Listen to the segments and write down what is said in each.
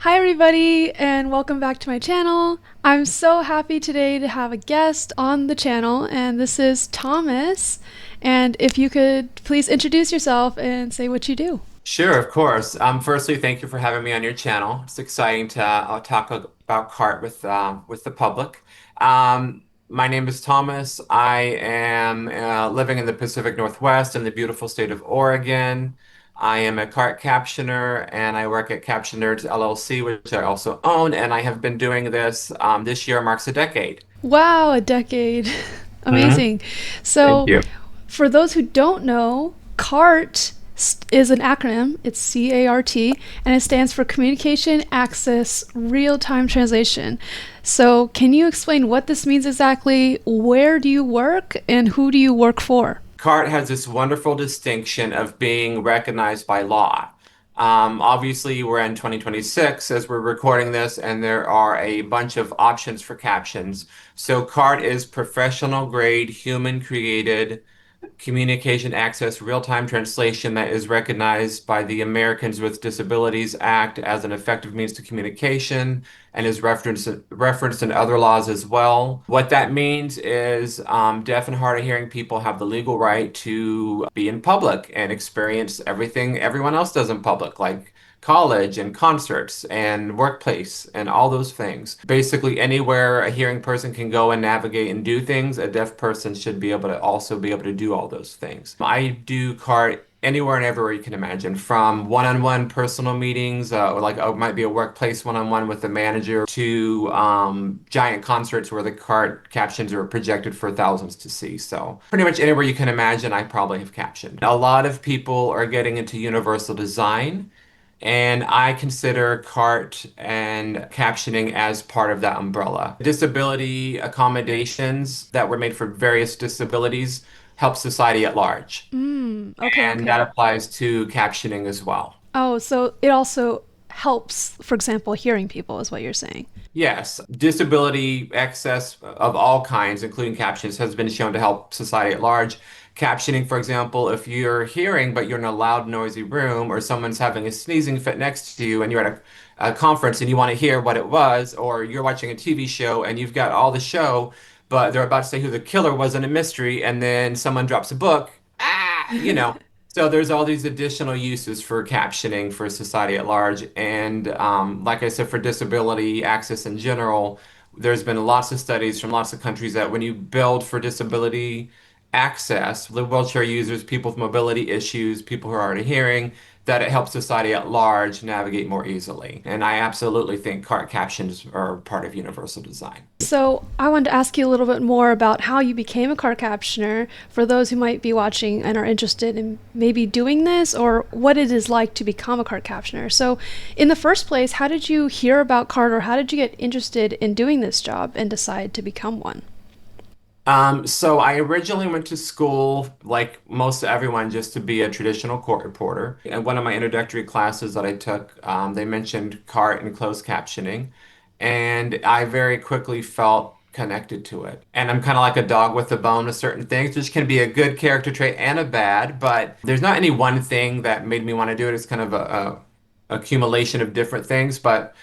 Hi everybody and welcome back to my channel. I'm so happy today to have a guest on the channel, and this is Thomas. And if you could please introduce yourself and say what you do. Sure, of course. Firstly, thank you for having me on your channel. It's exciting to talk about CART with the public. My name is Thomas. I am living in the Pacific Northwest in the beautiful state of Oregon. I am a CART captioner, and I work at Captioners LLC, which I also own. And I have been doing this. This year marks a decade. Wow, a decade. Hmm. Amazing. Thank So, you. for those who don't know, CART is an acronym. It's CART, and it stands for Communication Access Real-Time Translation. So, can you explain what this means exactly? Where do you work, and who do you work for? CART has this wonderful distinction of being recognized by law. Obviously, we're in 2026 as we're recording this, and there are a bunch of options for captions. So, CART is professional grade, human created communication access real-time translation that is recognized by the Americans with Disabilities Act as an effective means to communication and is referenced in other laws as well. What that means is deaf and hard of hearing people have the legal right to be in public and experience everything everyone else does in public, like college and concerts and workplace and all those things. Basically, anywhere a hearing person can go and navigate and do things, a deaf person should be able to also be able to do all those things. I do CART anywhere and everywhere you can imagine, from one-on-one personal meetings, or like it might be a workplace one-on-one with the manager, to giant concerts where the CART captions are projected for thousands to see. So pretty much anywhere you can imagine, I probably have captioned. A lot of people are getting into universal design. And I consider CART and captioning as part of that umbrella. Disability accommodations that were made for various disabilities help society at large. Okay, And that okay. applies to captioning as well. Oh, so it also helps, for example, hearing people, is what you're saying. Yes, disability excess of all kinds, including captions, has been shown to help society at large. Captioning, for example, if you're hearing but you're in a loud, noisy room, or someone's having a sneezing fit next to you and you're at a conference and you want to hear what it was, or you're watching a TV show and you've got all the show, but they're about to say who the killer was in a mystery, and then someone drops a book, so there's all these additional uses for captioning for society at large. And like I said, for disability access in general, there's been lots of studies from lots of countries that when you build for disability access, the wheelchair users, people with mobility issues, people who are hard of hearing, that it helps society at large navigate more easily. And I absolutely think CART captions are part of universal design. So, I wanted to ask you a little bit more about how you became a car captioner for those who might be watching and are interested in maybe doing this, or what it is like to become a car captioner. So, in the first place, how did you hear about CART, or how did you get interested in doing this job and decide to become one? So I originally went to school, like most everyone, just to be a traditional court reporter. And one of my introductory classes that I took, they mentioned CART and closed captioning, and I very quickly felt connected to it. And I'm kind of like a dog with a bone with certain things, which can be a good character trait and a bad, but there's not any one thing that made me want to do it. It's kind of a accumulation of different things, but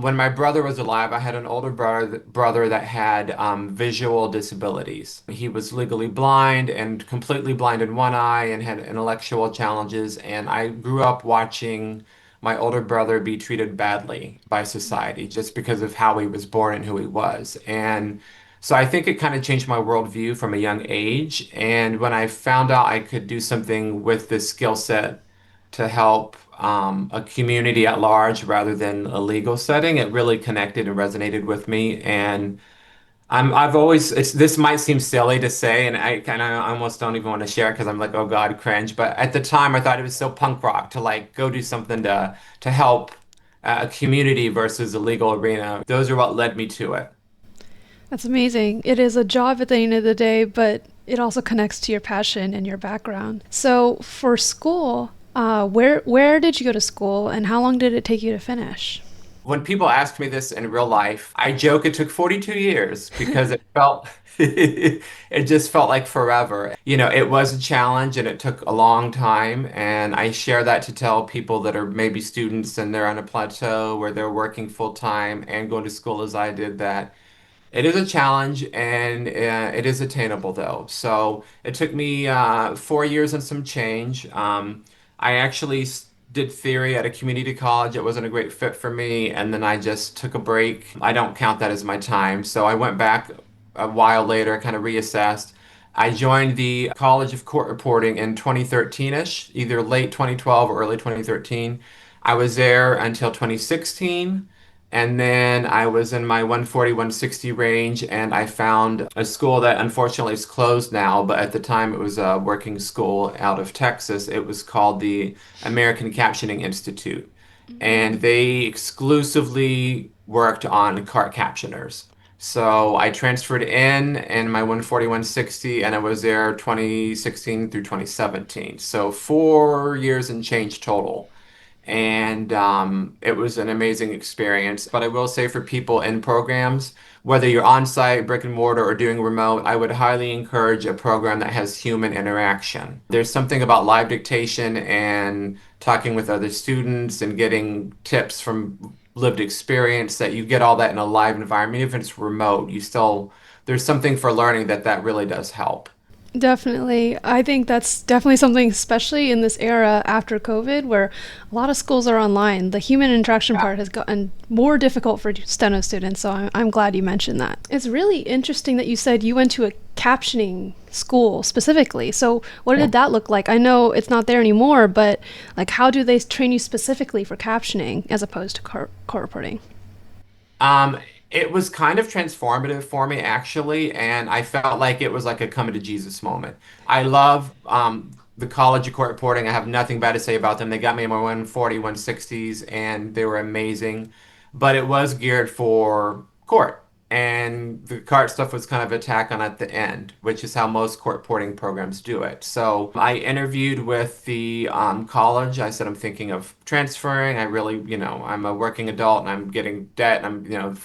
when my brother was alive, I had an older brother that had visual disabilities. He was legally blind and completely blind in one eye and had intellectual challenges. And I grew up watching my older brother be treated badly by society just because of how he was born and who he was. And so I think it kind of changed my worldview from a young age. And when I found out I could do something with this skill set to help a community at large rather than a legal setting, it really connected and resonated with me. And I've always, this might seem silly to say, and I kind of almost don't even want to share it because I'm like, oh God, cringe. But at the time, I thought it was so punk rock to like go do something to help a community versus a legal arena. Those are what led me to it. That's amazing. It is a job at the end of the day, but it also connects to your passion and your background. So, for school, where did you go to school, and how long did it take you to finish? When people ask me this in real life, I joke it took 42 years because it felt it just felt like forever. It was a challenge and it took a long time. And I share that to tell people that are maybe students and they're on a plateau where they're working full time and going to school as I did, that it is a challenge and it is attainable though. So it took me 4 years and some change. I actually did theory at a community college. It wasn't a great fit for me, and then I just took a break. I don't count that as my time. So I went back a while later, kind of reassessed. I joined the College of Court Reporting in 2013-ish, either late 2012 or early 2013. I was there until 2016. And then I was in my 140, 160 range, and I found a school that unfortunately is closed now, but at the time it was a working school out of Texas. It was called the American Captioning Institute, and they exclusively worked on CART captioners. So I transferred in my 140, 160, and I was there 2016 through 2017. So 4 years and change total. And it was an amazing experience. But I will say for people in programs, whether you're on site, brick and mortar, or doing remote, I would highly encourage a program that has human interaction. There's something about live dictation and talking with other students and getting tips from lived experience that you get all that in a live environment. Even if it's remote, there's something for learning that really does help. Definitely. I think that's definitely something, especially in this era after COVID, where a lot of schools are online. The human interaction part has gotten more difficult for steno students, so I'm glad you mentioned that. It's really interesting that you said you went to a captioning school specifically. So, what Yeah. did that look like? I know it's not there anymore, but like, how do they train you specifically for captioning as opposed to court reporting? Um, it was kind of transformative for me actually, and I felt like it was like a coming to Jesus moment. I love the College of Court Reporting. I have nothing bad to say about them. They got me in my 140, 160s, and they were amazing. But it was geared for court. And the cart stuff was kind of a tack on at the end, which is how most court reporting programs do it. So I interviewed with the college. I said, I'm thinking of transferring. I really, I'm a working adult and I'm getting debt. And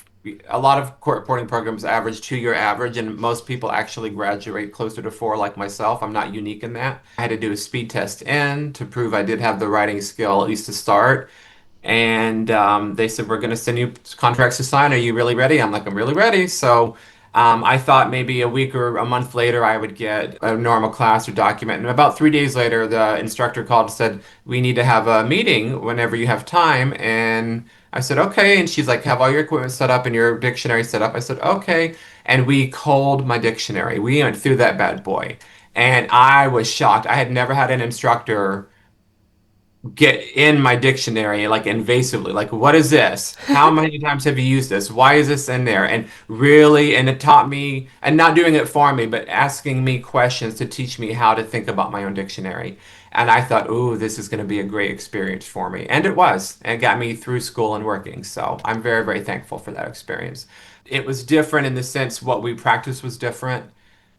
a lot of court reporting programs average 2 year average, and most people actually graduate closer to four, like myself. I'm not unique in that. I had to do a speed test in to prove I did have the writing skill, at least to start. And they said, we're going to send you contracts to sign. Are you really ready? I'm like, I'm really ready. So I thought maybe a week or a month later I would get a normal class or document. And about 3 days later, the instructor called and said, we need to have a meeting whenever you have time. And I said, okay. And she's like, have all your equipment set up and your dictionary set up. I said, okay. And we culled my dictionary. We went through that bad boy. And I was shocked. I had never had an instructor get in my dictionary like invasively, like what is this, how many times have you used this, why is this in there, and really, and it taught me, and not doing it for me but asking me questions to teach me how to think about my own dictionary. And I thought, ooh, this is going to be a great experience for me, and it was, and it got me through school and working. So I'm very, very thankful for that experience. It was different in the sense what we practiced was different.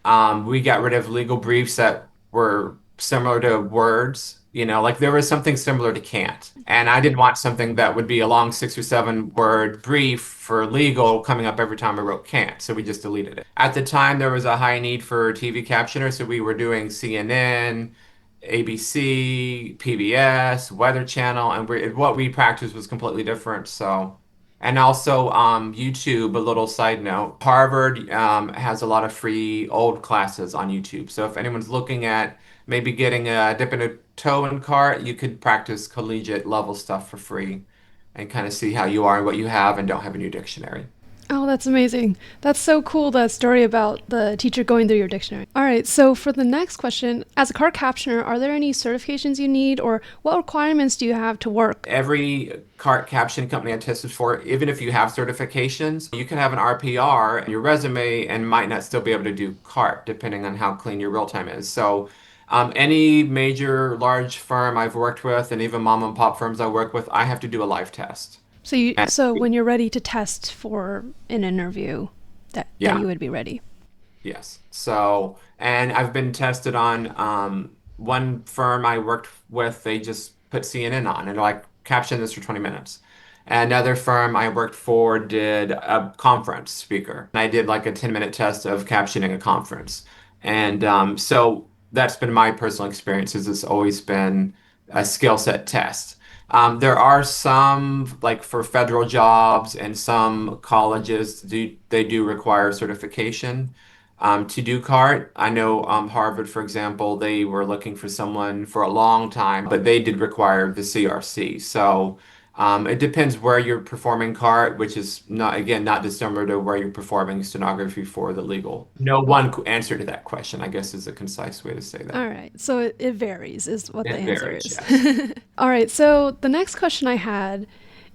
We got rid of legal briefs that were similar to words. Like there was something similar to can't. And I didn't want something that would be a long 6 or 7 word brief for legal coming up every time I wrote can't. So we just deleted it. At the time, there was a high need for TV captioner. So we were doing CNN, ABC, PBS, Weather Channel, and what we practiced was completely different. So. And also, YouTube, a little side note, Harvard has a lot of free old classes on YouTube. So if anyone's looking at maybe getting dipping a toe in cart, you could practice collegiate level stuff for free and kind of see how you are and what you have and don't have in your dictionary. Oh, that's amazing. That's so cool, that story about the teacher going through your dictionary. All right, so for the next question, as a card captioner, are there any certifications you need or what requirements do you have to work? Every CART caption company I tested for, even if you have certifications, you can have an RPR in your resume and might not still be able to do CART, depending on how clean your real time is. So, any major large firm I've worked with, and even mom and pop firms I work with, I have to do a live test. And So when you're ready to test for an interview, that yeah, you would be ready. yes. So, and I've been tested on one firm I worked with, they just put CNN on and like caption this for 20 minutes. Another firm I worked for did a conference speaker. I did like a 10-minute test of captioning a conference. And so that's been my personal experience, is it's always been a skill set test. There are some, like for federal jobs and some colleges, they do require certification to do CART. I know Harvard, for example, they were looking for someone for a long time, but they did require the CRC. So it depends where you're performing CART, which is not, again, not dissimilar to where you're performing stenography for the legal. No one answer to that question, I guess, is a concise way to say All that. right. So it varies, is what the It answer varies, is. yes. All right. So the next question I had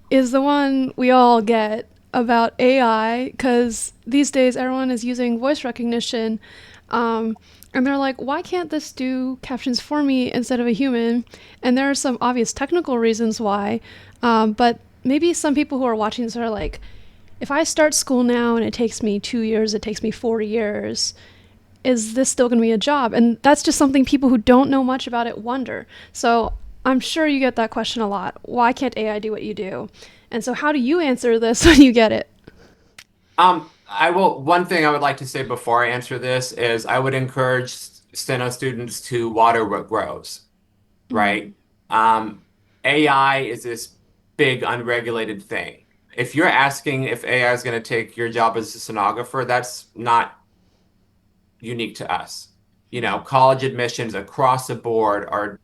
is the one we all get about AI, because these days everyone is using voice recognition. And they're like, why can't this do captions for me instead of a human? And there are some obvious technical reasons why. But maybe some people who are watching this are like, if I start school now and it takes me 2 years, it takes me 4 years, is this still going to be a job? And that's just something people who don't know much about it wonder. So I'm sure you get that question a lot. Why can't AI do what you do? And so, how do you answer this when you get it? I will, one thing I would like to say before I answer this is I would encourage steno students to water what grows, right? Um, AI is this big unregulated thing. If you're asking if AI is going to take your job as a stenographer, that's not unique to us. You know, college admissions across the board are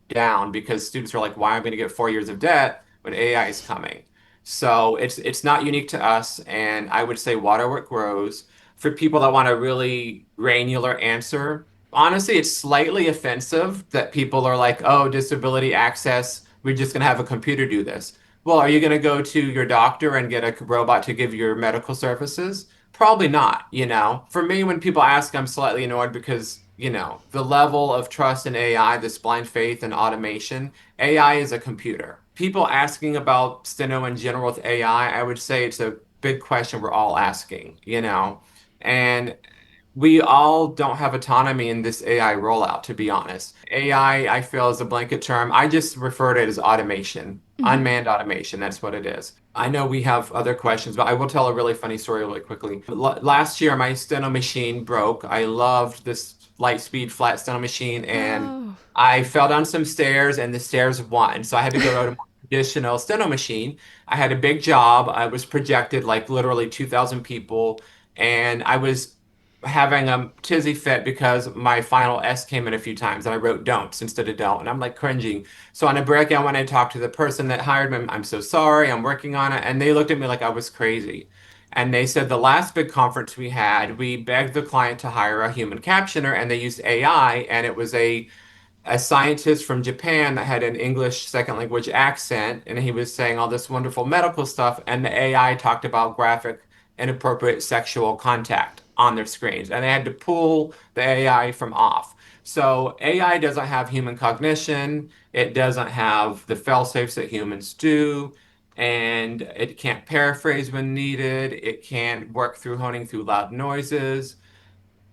down because students are like, why am I going to get 4 years of debt when AI is coming? So it's not unique to us, and I would say water where it grows. For people that want a really granular answer, honestly, it's slightly offensive that people are like, oh, disability access, we're just going to have a computer do this. Well, are you going to go to your doctor and get a robot to give your medical services? Probably not, you know. For me, when people ask, I'm slightly annoyed because, you know, the level of trust in AI, this blind faith and automation, AI is a computer. People asking about steno in general with AI, I would say it's a big question we're all asking, you know. And we all don't have autonomy in this AI rollout, to be honest. AI, I feel, is a blanket term. I just refer to it as automation, Mm-hmm. unmanned automation. That's what it is. I know we have other questions, but I will tell a really funny story really quickly. Last year, my steno machine broke. I loved this light speed flat steno machine, and Oh. I fell down some stairs, and the stairs won. So I had to go to a more traditional steno machine. I had a big job. I was projected like literally 2,000 people, and I was having a tizzy fit because my final S came in a few times and I wrote don'ts instead of don't. And I'm like cringing. So on a break, I went and talked to the person that hired me. I'm so sorry, I'm working on it. And they looked at me like I was crazy. And they said the last big conference we had, we begged the client to hire a human captioner and they used AI, and it was a scientist from Japan that had an English second language accent, and he was saying all this wonderful medical stuff, and the AI talked about graphic, inappropriate sexual contact on their screens, and they had to pull the AI from off. So AI doesn't have human cognition, it doesn't have the fail-safes that humans do, and it can't paraphrase when needed, it can't work through honing through loud noises.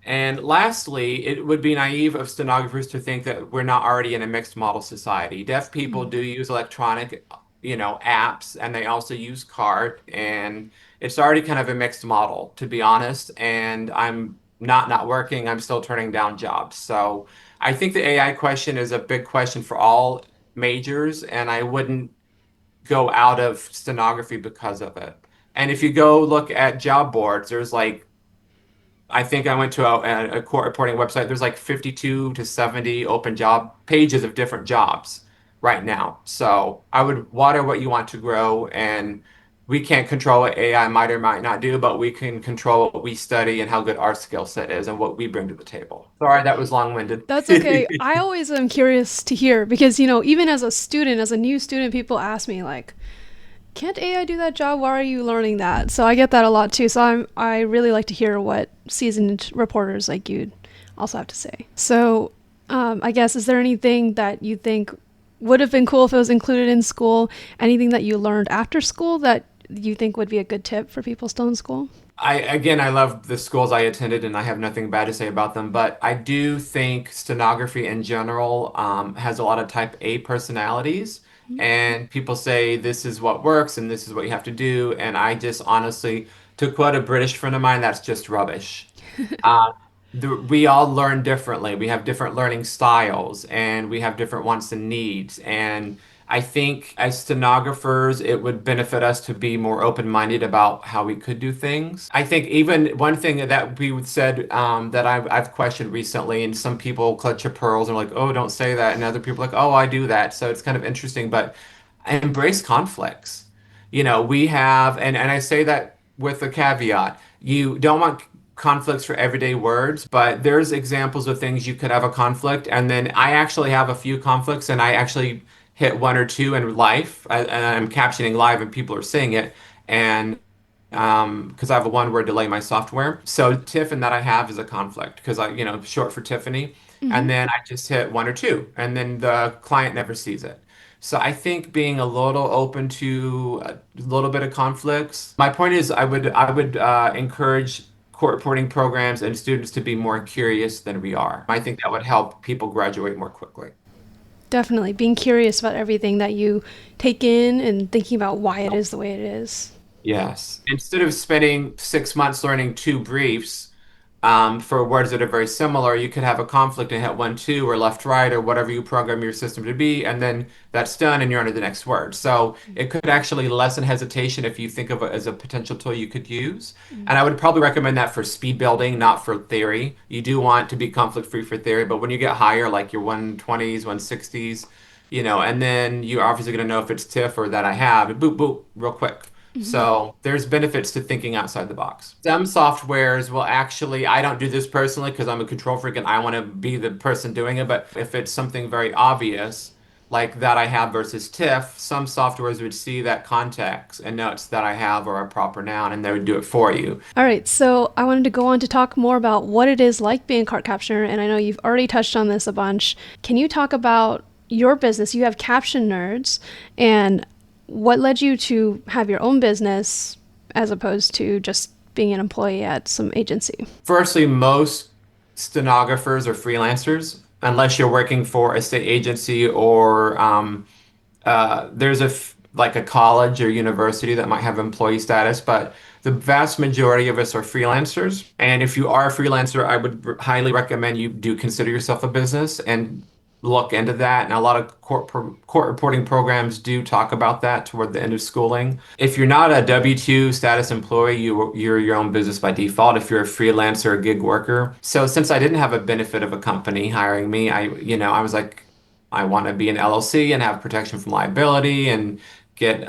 And lastly, it would be naive of stenographers to think that we're not already in a mixed model society. Deaf people Mm. do use electronic, you know, apps, and they also use CART, and it's already kind of a mixed model, to be honest. And I'm not working, I'm still turning down jobs. So I think the AI question is a big question for all majors, and I wouldn't go out of stenography because of it. And if you go look at job boards, there's like I think I went to a court reporting website. There's like 52 to 70 open job pages of different jobs right now. So I would water what you want to grow, and we can't control what AI might or might not do, but we can control what we study and how good our skill set is and what we bring to the table. Sorry, that was long-winded. That's okay. I always am curious to hear because, even as a student, as a new student, people ask me, like, can't AI do that job? Why are you learning that? So I get that a lot too. So I really like to hear what seasoned reporters like you also have to say. So I guess, is there anything that you think would have been cool if it was included in school? Anything that you learned after school that you think would be a good tip for people still in school? I love the schools I attended and I have nothing bad to say about them, but I do think stenography in general has a lot of type A personalities. and people say this is what works and this is what you have to do. And I just honestly, to quote a British friend of mine, that's just rubbish. Uh, we all learn differently. We have different learning styles and we have different wants and needs. And I think as stenographers, it would benefit us to be more open-minded about how we could do things. I think even one thing that we said that I've questioned recently, and some people clutch your pearls and are like, oh, don't say that. And other people are like, oh, I do that. So it's kind of interesting, but embrace conflicts. We have, and I say that with a caveat. You don't want conflicts for everyday words, but there's examples of things you could have a conflict. And then I actually have a few conflicts, and I actually hit one or two in life. And I'm captioning live, and people are seeing it. And because I have a one-word delay in my software. So Tiffin that I have is a conflict because short for Tiffany. Mm-hmm. And then I just hit one or two, and then the client never sees it. So I think being a little open to a little bit of conflicts. My point is, I would encourage court reporting programs and students to be more curious than we are. I think that would help people graduate more quickly. Definitely being curious about everything that you take in and thinking about why it is the way it is. Yes. Instead of spending 6 months learning two briefs for words that are very similar, you could have a conflict and hit one, two, or left, right, or whatever you program your system to be, and then that's done and you're on to the next word. So it could actually lessen hesitation if you think of it as a potential tool you could use. Mm-hmm. And I would probably recommend that for speed building, not for theory. You do want to be conflict free for theory, but when you get higher, like your 120s, 160s, and then you're obviously going to know if it's TIFF or that I have, and boop, boop, real quick. Mm-hmm. So there's benefits to thinking outside the box. Some softwares will actually, I don't do this personally because I'm a control freak and I want to be the person doing it. But if it's something very obvious, like that I have versus TIFF, some softwares would see that context and notes that I have or a proper noun and they would do it for you. All right, so I wanted to go on to talk more about what it is like being a cart captioner, and I know you've already touched on this a bunch. Can you talk about your business? You have Caption Nerds, and what led you to have your own business as opposed to just being an employee at some agency? Firstly, most stenographers are freelancers, unless you're working for a state agency or there's like a college or university that might have employee status, but the vast majority of us are freelancers. And if you are a freelancer, I would highly recommend you do consider yourself a business and look into that. And a lot of court reporting programs do talk about that toward the end of schooling. If you're not a W-2 status employee, you're your own business by default if you're a freelancer or gig worker. So since I didn't have a benefit of a company hiring me, I was like, I want to be an LLC and have protection from liability and get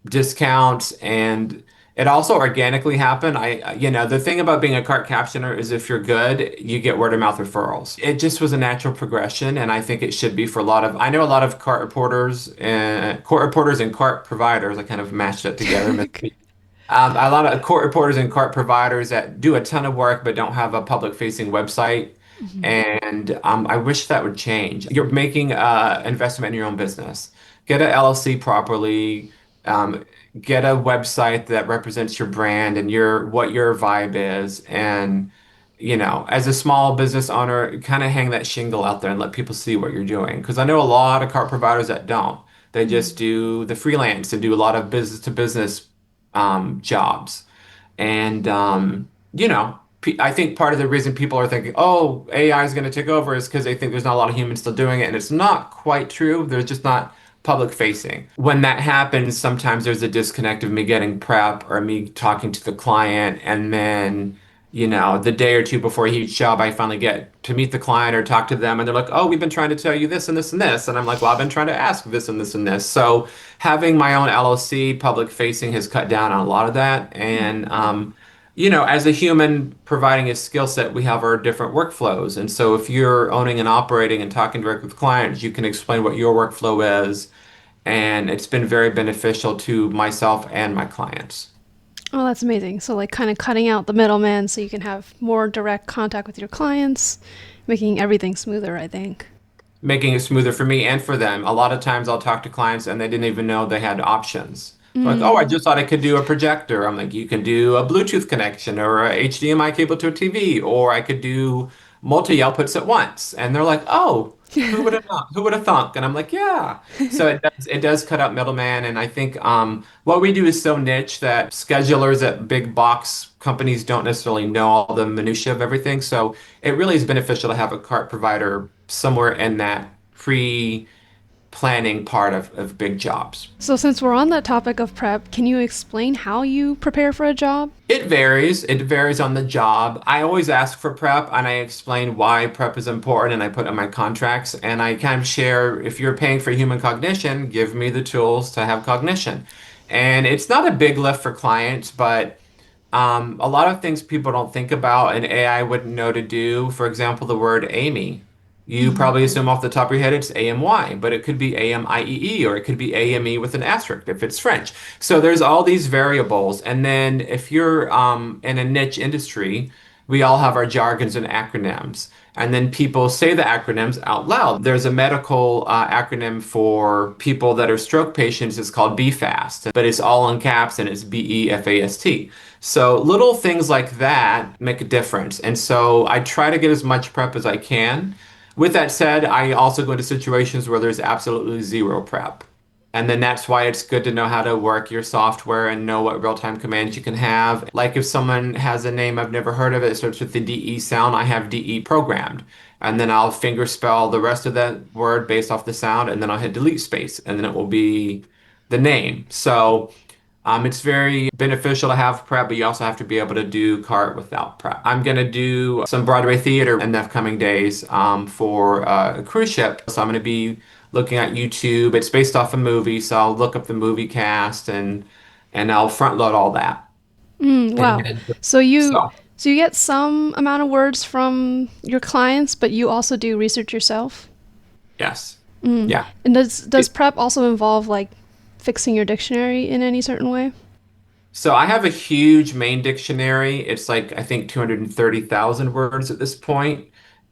discounts. And it also organically happened. The thing about being a cart captioner is if you're good, you get word of mouth referrals. It just was a natural progression, and I think it should be for a lot of. I know a lot of court reporters and cart providers. I kind of mashed it together. A lot of court reporters and cart providers that do a ton of work but don't have a public-facing website. Mm-hmm. And I wish that would change. You're making investment in your own business. Get a LLC properly. Um, get a website that represents your brand and what your vibe is. And as a small business owner, kind of hang that shingle out there and let people see what you're doing. Because I know a lot of cart providers that don't. They Mm-hmm. just do the freelance and do a lot of business to business jobs. And I think part of the reason people are thinking, oh, AI is going to take over is because they think there's not a lot of humans still doing it. And it's not quite true. There's just not public facing. When that happens, sometimes there's a disconnect of me getting prep or me talking to the client. And then, the day or two before a huge job, I finally get to meet the client or talk to them. And they're like, oh, we've been trying to tell you this and this and this. And I'm like, well, I've been trying to ask this and this and this. So having my own LLC, public facing, has cut down on a lot of that. And, as a human providing a skill set, we have our different workflows. And so if you're owning and operating and talking directly with clients, you can explain what your workflow is. And it's been very beneficial to myself and my clients, Oh, that's amazing. So, like, kind of cutting out the middleman so you can have more direct contact with your clients, making everything smoother, I think. making it smoother for me and for them. A lot of times I'll talk to clients and they didn't even know they had options. They're like, oh, I Mm. just thought I could do a projector. I'm like, you can do a Bluetooth connection or a HDMI cable to a TV, or I could do multi outputs at once. And they're like, oh, who would have thunk? And I'm like, yeah. So it does cut out middleman. And I think what we do is so niche that schedulers at big box companies don't necessarily know all the minutia of everything. So it really is beneficial to have a cart provider somewhere in that pre-planning part of big jobs. So, since we're on that topic of prep, can you explain how you prepare for a job? It varies. It varies on the job. I always ask for prep and I explain why prep is important and I put it in my contracts and I kind of share if you're paying for human cognition, give me the tools to have cognition. And it's not a big lift for clients, but a lot of things people don't think about and AI wouldn't know to do. For example, the word Amy. You probably assume off the top of your head it's AMY, but it could be AMIEE or it could be AME with an asterisk if it's French. So there's all these variables. And then if you're in a niche industry, we all have our jargons and acronyms. And then people say the acronyms out loud. There's a medical acronym for people that are stroke patients. It's called BFAST, but it's all in caps and it's BEFAST. So little things like that make a difference. And so I try to get as much prep as I can. With that said, I also go into situations where there's absolutely zero prep. And then that's why it's good to know how to work your software and know what real-time commands you can have. Like if someone has a name I've never heard of, it starts with the DE sound, I have DE programmed. And then I'll finger spell the rest of that word based off the sound, and then I'll hit delete space, and then it will be the name. So it's very beneficial to have prep, but you also have to be able to do CART without prep. I'm going to do some Broadway theater in the upcoming days for a cruise ship. So I'm going to be looking at YouTube. It's based off a movie, so I'll look up the movie cast and I'll front load all that. Wow. And So you so so you get some amount of words from your clients, but you also do research yourself. yes, yeah. And does prep also involve like fixing your dictionary in any certain way? So I have a huge main dictionary. It's like I think 230,000 words at this point.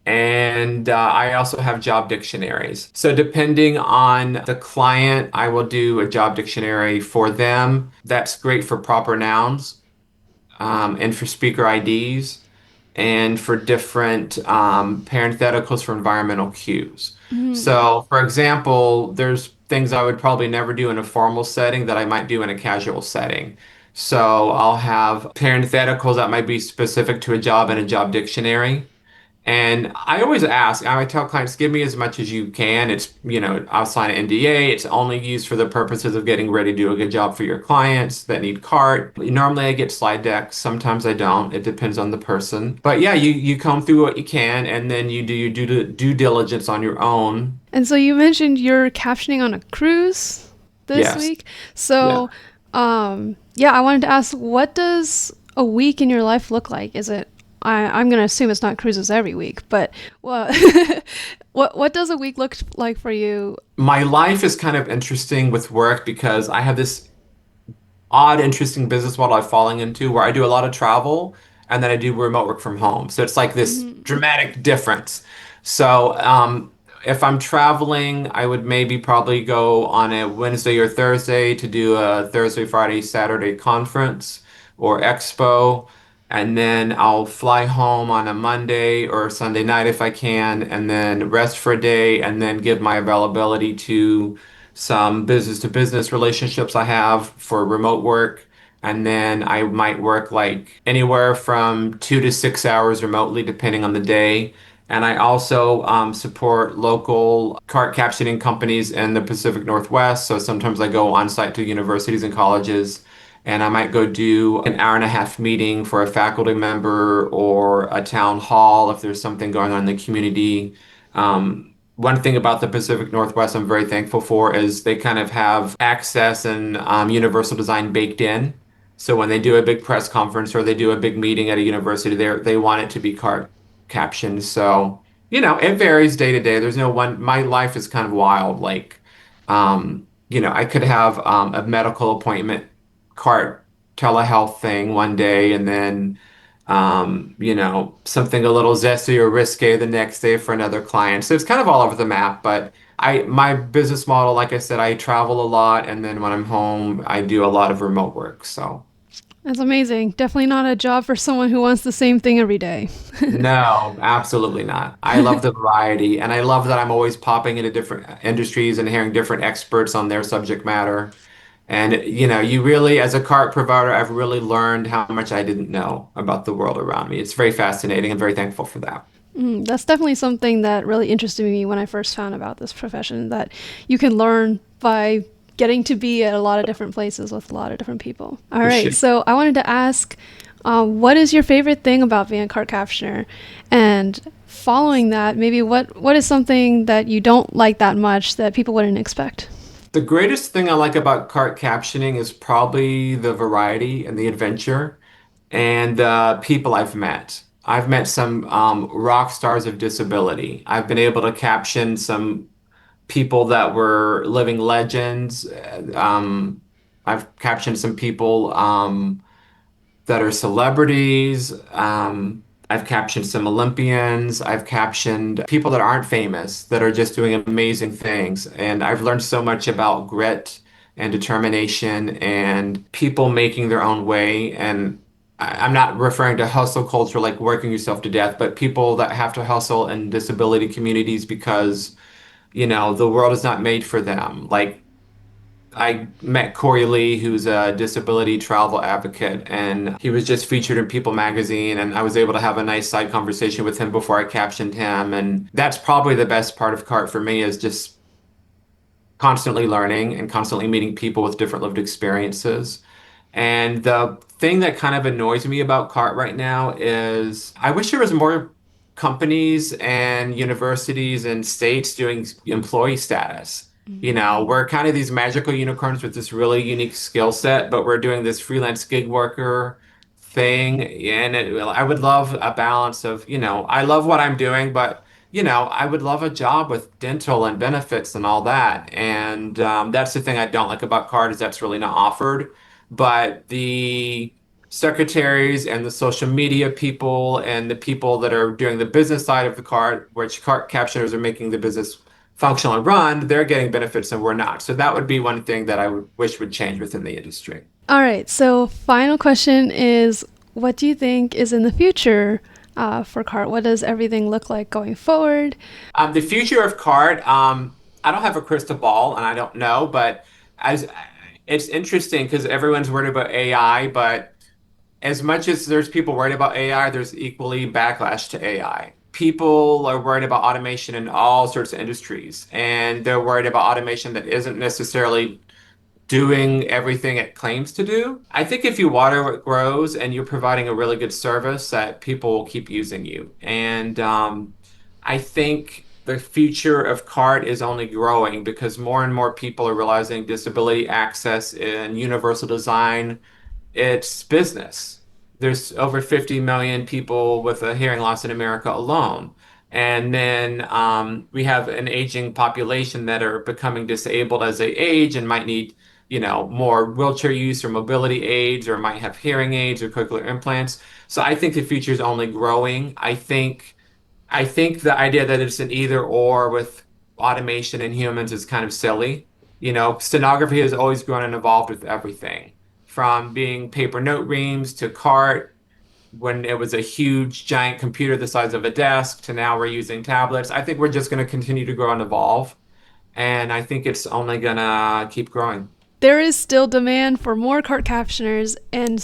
And I also have job dictionaries. So depending on the client, I will do a job dictionary for them. That's great for proper nouns and for speaker IDs and for different parentheticals for environmental cues. So, for example, there's things I would probably never do in a formal setting that I might do in a casual setting. So, I'll have parentheticals that might be specific to a job in a job dictionary. And I always ask, I tell clients, give me as much as you can. I'll sign an NDA. It's only used for the purposes of getting ready to do a good job for your clients that need CART. Normally I get slide decks. Sometimes I don't. It depends on the person. But yeah, you comb through what you can and then you do your due diligence on your own. And so you mentioned you're captioning on a cruise this Yes. week. So, Yeah. yeah, I wanted to ask, what does a week in your life look like? I'm going to assume it's not cruises every week, but what, what does a week look like for you? My life is kind of interesting with work because I have this odd, interesting business model I'm falling into where I do a lot of travel and then I do remote work from home. So it's like this dramatic difference. So if I'm traveling, I would maybe probably go on a Wednesday or Thursday to do a Thursday, Friday, Saturday conference or expo. And then I'll fly home on a Monday or Sunday night if I can, and then rest for a day, and then give my availability to some business to business relationships I have for remote work. And then I might work like anywhere from 2 to 6 hours remotely, depending on the day. And I also support local CART captioning companies in the Pacific Northwest. So sometimes I go on site to universities and colleges, and I might go do an hour and a half meeting for a faculty member or a town hall if there's something going on in the community. One thing about the Pacific Northwest I'm very thankful for is they kind of have access and universal design baked in. So when they do a big press conference or they do a big meeting at a university, they want it to be card captioned. So, it varies day to day. There's no one, my life is kind of wild. Like, I could have a medical appointment cart telehealth thing one day and then something a little zesty or risque the next day for another client. So it's kind of all over the map, but my business model, like I said, I travel a lot and then when I'm home, I do a lot of remote work. So That's amazing. Definitely not a job for someone who wants the same thing every day. No, absolutely not. I love the variety, and I love that I'm always popping into different industries and hearing different experts on their subject matter. And you really, as a cart provider, I've really learned how much I didn't know about the world around me. It's very fascinating and very thankful for that. That's definitely something that really interested me when I first found about this profession, that you can learn by getting to be at a lot of different places with a lot of different people. All For right, sure. so I wanted to ask, what is your favorite thing about being a cart captioner? And following that, maybe what is something that you don't like that much that people wouldn't expect? The greatest thing I like about cart captioning is probably the variety and the adventure and the people I've met. I've met some rock stars of disability. I've been able to caption some people that were living legends. I've captioned some people that are celebrities. I've captioned some Olympians. I've captioned people that aren't famous that are just doing amazing things. And I've learned so much about grit and determination and people making their own way. And I'm not referring to hustle culture like working yourself to death, but people that have to hustle in disability communities because, the world is not made for them. Like I met Corey Lee, who's a disability travel advocate, and he was just featured in People magazine. And I was able to have a nice side conversation with him before I captioned him. And that's probably the best part of CART for me is just constantly learning and constantly meeting people with different lived experiences. And the thing that kind of annoys me about CART right now is I wish there was more companies and universities and states doing employee status. We're kind of these magical unicorns with this really unique skill set, but we're doing this freelance gig worker thing. And I would love a balance of, I love what I'm doing, but I would love a job with dental and benefits and all that. And that's the thing I don't like about CART is that's really not offered. But the secretaries and the social media people and the people that are doing the business side of the CART, which CART captioners are making the business functional and run, they're getting benefits and we're not. So that would be one thing that I would wish would change within the industry. All right, so final question is, what do you think is in the future for CART? What does everything look like going forward? The future of CART, I don't have a crystal ball and I don't know, but as it's interesting because everyone's worried about AI, but as much as there's people worried about AI, there's equally backlash to AI. People are worried about automation in all sorts of industries, and they're worried about automation that isn't necessarily doing everything it claims to do. I think if you water what grows and you're providing a really good service, that people will keep using you. And I think the future of CART is only growing because more and more people are realizing disability access and universal design it's business. There's over 50 million people with a hearing loss in America alone. And then we have an aging population that are becoming disabled as they age and might need, more wheelchair use or mobility aids or might have hearing aids or cochlear implants. So I think the future is only growing. I think the idea that it's an either or with automation and humans is kind of silly. Stenography has always grown and evolved with everything, from being paper note reams to CART when it was a huge giant computer the size of a desk to now we're using tablets. I think we're just going to continue to grow and evolve, and I think it's only going to keep growing. There is still demand for more CART captioners, and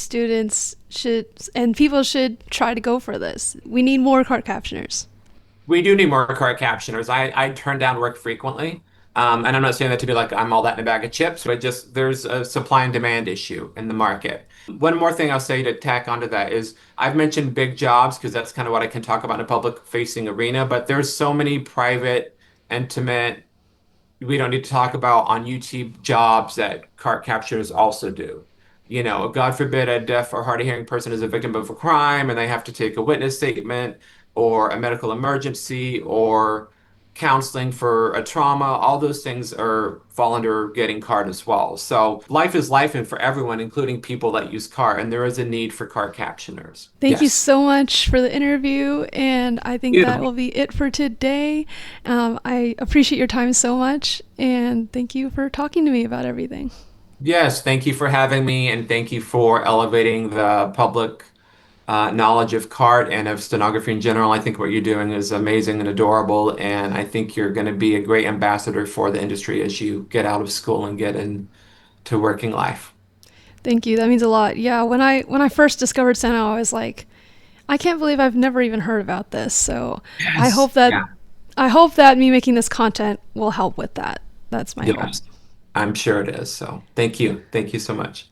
people should try to go for this. We need more CART captioners. We do need more card captioners. I turn down work frequently. And I'm not saying that to be like I'm all that in a bag of chips, but just there's a supply and demand issue in the market. One more thing I'll say to tack onto that is I've mentioned big jobs because that's kind of what I can talk about in a public facing arena, but there's so many private, intimate we don't need to talk about on YouTube jobs that cart captures also do. God forbid a deaf or hard of hearing person is a victim of a crime and they have to take a witness statement or a medical emergency or counseling for a trauma. All those things are fall under getting cart as well. So life is life and for everyone, including people that use cart, and there is a need for cart captioners. Thank you Yes. so much for the interview, and I think that You. will be it for today. I appreciate your time so much, and thank you for talking to me about everything. Yes, thank you for having me, and thank you for elevating the public knowledge of CART and of stenography in general. I think what you're doing is amazing and adorable, and I think you're going to be a great ambassador for the industry as you get out of school and get into working life. Thank you. That means a lot. Yeah, when I first discovered steno, I was like, I can't believe I've never even heard about this. So I Yes. hope that Yeah. I hope that me making this content will help with that. That's my hope. Yes. I'm sure it is. So thank you. Thank you so much.